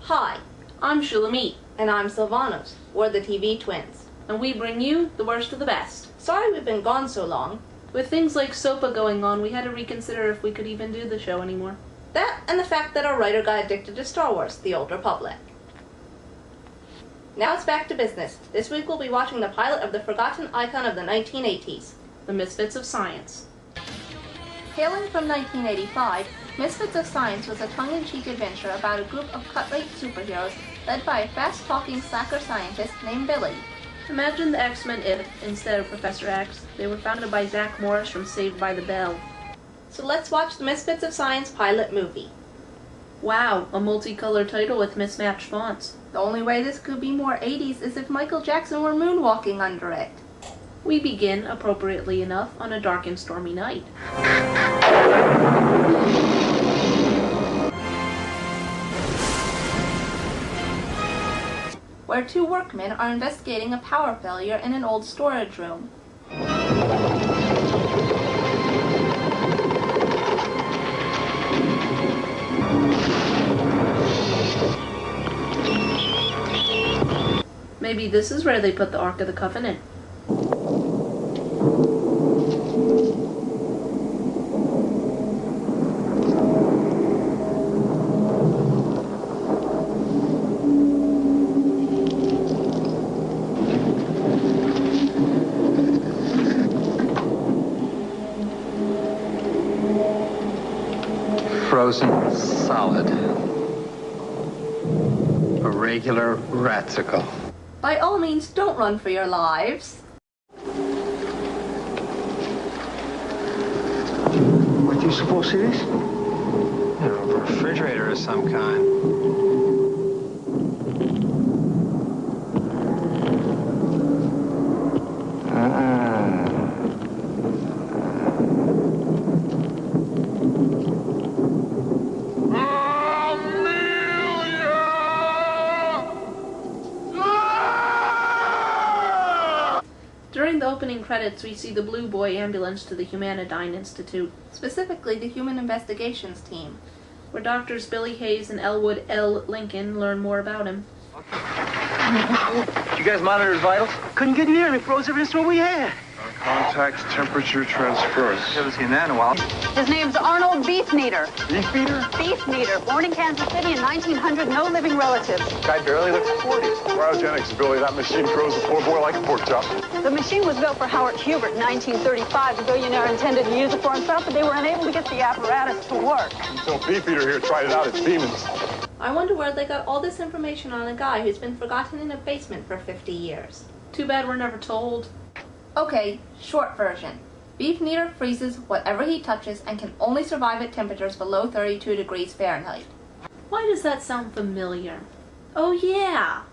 Hi, I'm Shulamit, and I'm Sylvanos. We're the TV twins. and we bring you the worst of the best. Sorry we've been gone so long. With things like SOPA going on, we had to reconsider if we could even do the show anymore. That and the fact that our writer got addicted to Star Wars, The Old Republic. Now it's back to business. This week we'll be watching the pilot of the forgotten icon of the 1980s. The Misfits of Science. Hailing from 1985, Misfits of Science was a tongue-in-cheek adventure about a group of cut-rate superheroes led by a fast-talking slacker scientist named Billy. Imagine the X-Men if, instead of Professor X, they were founded by Zach Morris from Saved by the Bell. So let's watch the Misfits of Science pilot movie. Wow, a multicolored title with mismatched fonts. The only way this could be more 80s is if Michael Jackson were moonwalking under it. We begin, appropriately enough, on a dark and stormy night. Where two workmen are investigating a power failure in an old storage room. Maybe this is where they put the Ark of the Covenant. Frozen solid. A regular ratsicle. By all means, don't run for your lives. What do you suppose it is? A refrigerator of some kind. During the opening credits, we see the Blue Boy ambulance to the Humanidyne Institute, Specifically, the Human Investigations Team. where doctors Billy Hayes and Elwood L. Lincoln learn more about him. Did you guys monitor his vitals? Couldn't get near him. He froze every instrument we had. Contact temperature transference. Haven't seen that in a while. His name's Arnold Beefneater. Beefeater? Beefneater, born in Kansas City in 1900, no living relatives. Guy barely looks 40. Cryogenics, Billy. That machine froze the poor boy like a pork chop. The machine was built for Howard Hubert in 1935. The billionaire intended to use it for himself, but they were unable to get the apparatus to work. Until Beefeater here tried it out, it's demons. I wonder where they got all this information on a guy who's been forgotten in a basement for 50 years. Too bad we're never told. Okay, short version. Beefneater freezes whatever he touches and can only survive at temperatures below 32 degrees Fahrenheit. Why does that sound familiar? Oh yeah!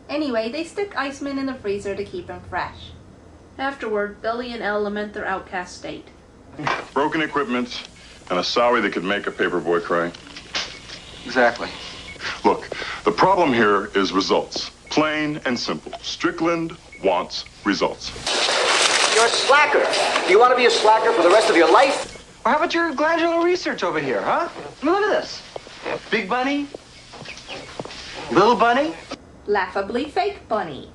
Anyway, they stick Iceman in the freezer to keep him fresh. Afterward, Billy and Elle lament their outcast state. Broken equipment and a salary that could make a paperboy cry. Exactly. Look, the problem here is results. Plain and simple. Strickland wants results. You're a slacker. Do you want to be a slacker for the rest of your life? Well, how about your glandular research over here, huh? I mean, look at this. Big bunny. Little bunny. Laughably fake bunny.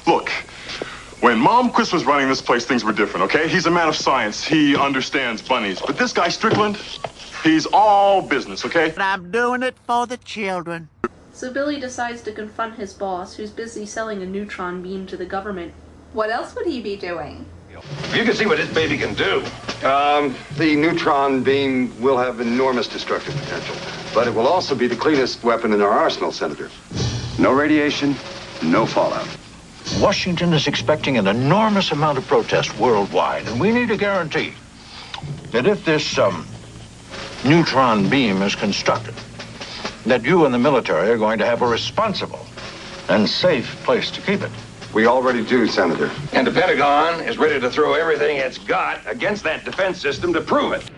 Look, when Momquist was running this place, things were different, okay? He's a man of science. He understands bunnies. But this guy, Strickland, he's all business, okay? I'm doing it for the children. So Billy decides to confront his boss, who's busy selling a neutron beam to the government. What else would he be doing? You can see what this baby can do. The neutron beam will have enormous destructive potential, but it will also be the cleanest weapon in our arsenal, Senator. No radiation, no fallout. Washington is expecting an enormous amount of protest worldwide, and we need a guarantee that if this neutron beam is constructed, that you and the military are going to have a responsible and safe place to keep it. We already do, Senator. And the Pentagon is ready to throw everything it's got against that defense system to prove it.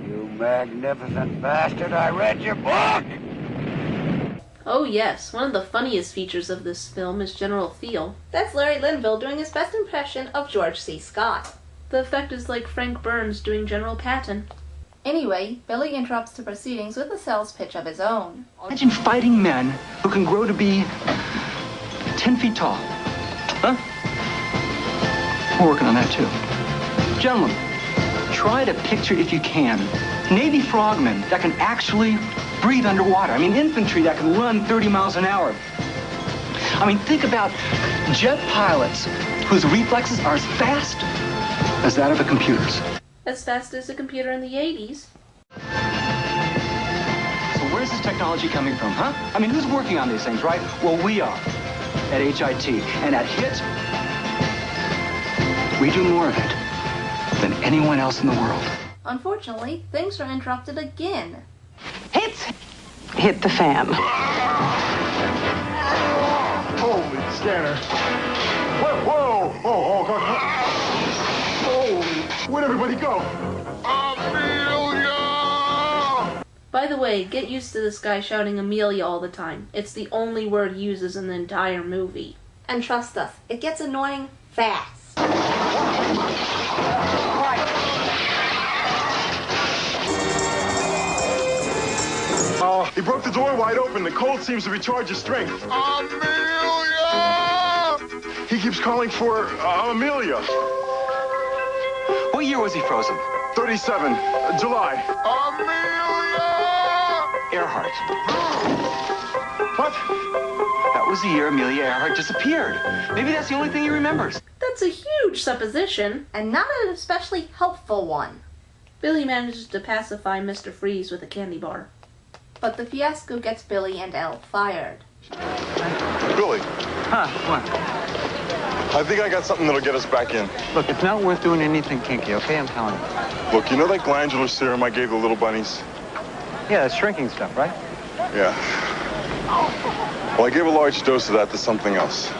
You magnificent bastard, I read your book! Oh yes, one of the funniest features of this film is General Thiel. That's Larry Linville doing his best impression of George C. Scott. The effect is like Frank Burns doing General Patton. Anyway, Billy interrupts the proceedings with a sales pitch of his own. Imagine fighting men who can grow to be 10 feet tall. Huh? We're working on that, too. Gentlemen, try to picture, if you can, Navy frogmen that can actually breathe underwater. I mean, infantry that can run 30 miles an hour. I mean, think about jet pilots whose reflexes are as fast as that of the computers. As fast as a computer in the 80s. So where's this technology coming from, huh? I mean, who's working on these things, right? Well, we are at HIT. And at HIT, we do more of it than anyone else in the world. Unfortunately, things are interrupted again. Hit the fan. Holy Stanner. Whoa! Oh, God. Holy, where'd everybody go? Amelia! By the way, get used to this guy shouting Amelia all the time. It's the only word he uses in the entire movie. And trust us, it gets annoying fast. He broke the door wide open. The cold seems to recharge his strength. Amelia! He keeps calling for Amelia. What year was he frozen? 37, July. Amelia! Earhart. What? That was the year Amelia Earhart disappeared. Maybe that's the only thing he remembers. That's a huge supposition. And not an especially helpful one. Billy manages to pacify Mr. Freeze with a candy bar. But the fiasco gets Billy and Elle fired. Billy, Huh, what? I think I got something that'll get us back in. Look, it's not worth doing anything kinky, okay? I'm telling you. Look, you know that glandular serum I gave the little bunnies? Yeah, that's shrinking stuff, right? Yeah. Well, I gave a large dose of that to something else.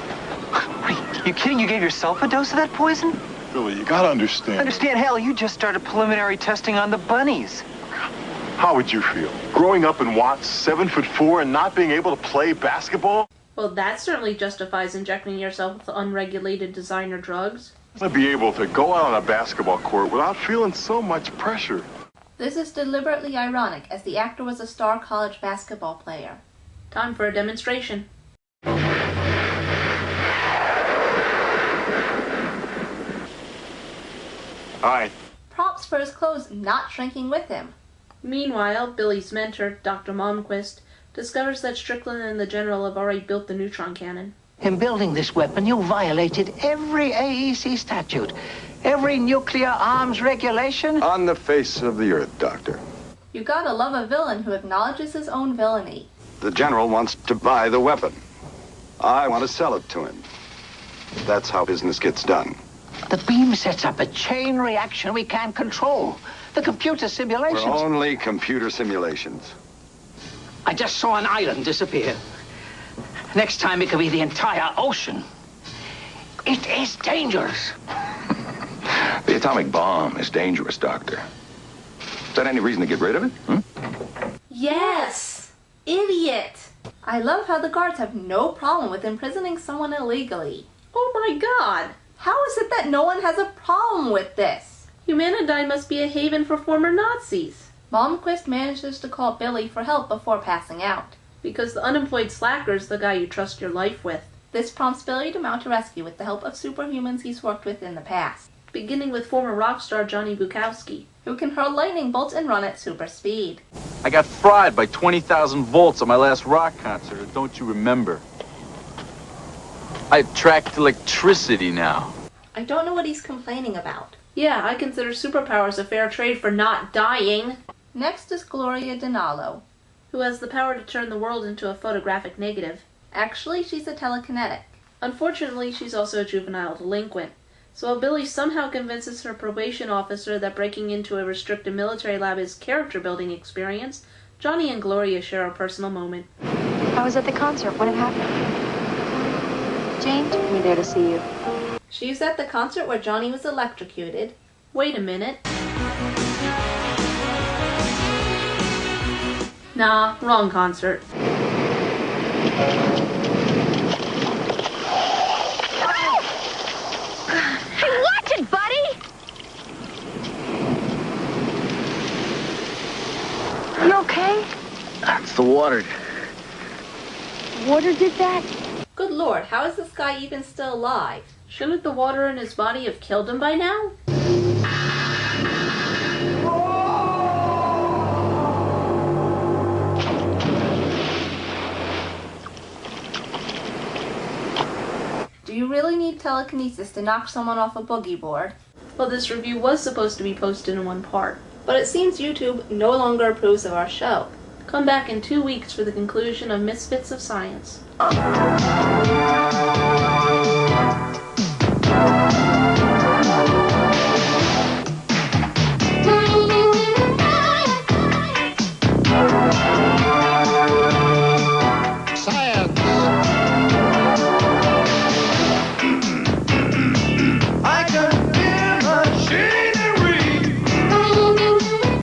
Wait, you kidding? You gave yourself a dose of that poison? Billy, you gotta understand. Understand? Hell, you just started preliminary testing on the bunnies. How would you feel? Growing up in Watts, 7'4", and not being able to play basketball? Well, that certainly justifies injecting yourself with unregulated designer drugs. To be able to go out on a basketball court without feeling so much pressure. This is deliberately ironic, as the actor was a star college basketball player. Time for a demonstration. All right. Props for his clothes not shrinking with him. Meanwhile, Billy's mentor, Dr. Malmquist, discovers that Strickland and the General have already built the neutron cannon. In building this weapon, you violated every AEC statute, every nuclear arms regulation. On the face of the earth, Doctor. You gotta love a villain who acknowledges his own villainy. The general wants to buy the weapon. I want to sell it to him. That's how business gets done. The beam sets up a chain reaction we can't control. The computer simulations. We're only computer simulations. I just saw an island disappear. Next time it could be the entire ocean. It is dangerous. The atomic bomb is dangerous, Doctor. Is that any reason to get rid of it? Yes! Idiot! I love how the guards have no problem with imprisoning someone illegally. Oh my god! How is it that no one has a problem with this? Humanityne must be a haven for former Nazis. Malmquist manages to call Billy for help before passing out. Because the unemployed slacker's the guy you trust your life with. This prompts Billy to mount a rescue with the help of superhumans he's worked with in the past. Beginning with former rock star Johnny Bukowski, who can hurl lightning bolts and run at super speed. I got fried by 20,000 volts at my last rock concert, or don't you remember? I attract electricity now. I don't know what he's complaining about. Yeah, I consider superpowers a fair trade for not dying. Next is Gloria Denalo, who has the power to turn the world into a photographic negative. Actually, she's a telekinetic. Unfortunately, she's also a juvenile delinquent. So while Billy somehow convinces her probation officer that breaking into a restricted military lab is character-building experience, Johnny and Gloria share a personal moment. I was at the concert when it happened. Jane took me there to see you. She's at the concert where Johnny was electrocuted. Wait a minute. Nah, wrong concert. the water. Water did that? Good lord, how is this guy even still alive? Shouldn't the water in his body have killed him by now? Do you really need telekinesis to knock someone off a boogie board? Well, this review was supposed to be posted in one part, but it seems YouTube no longer approves of our show. Come back in 2 weeks for the conclusion of Misfits of Science.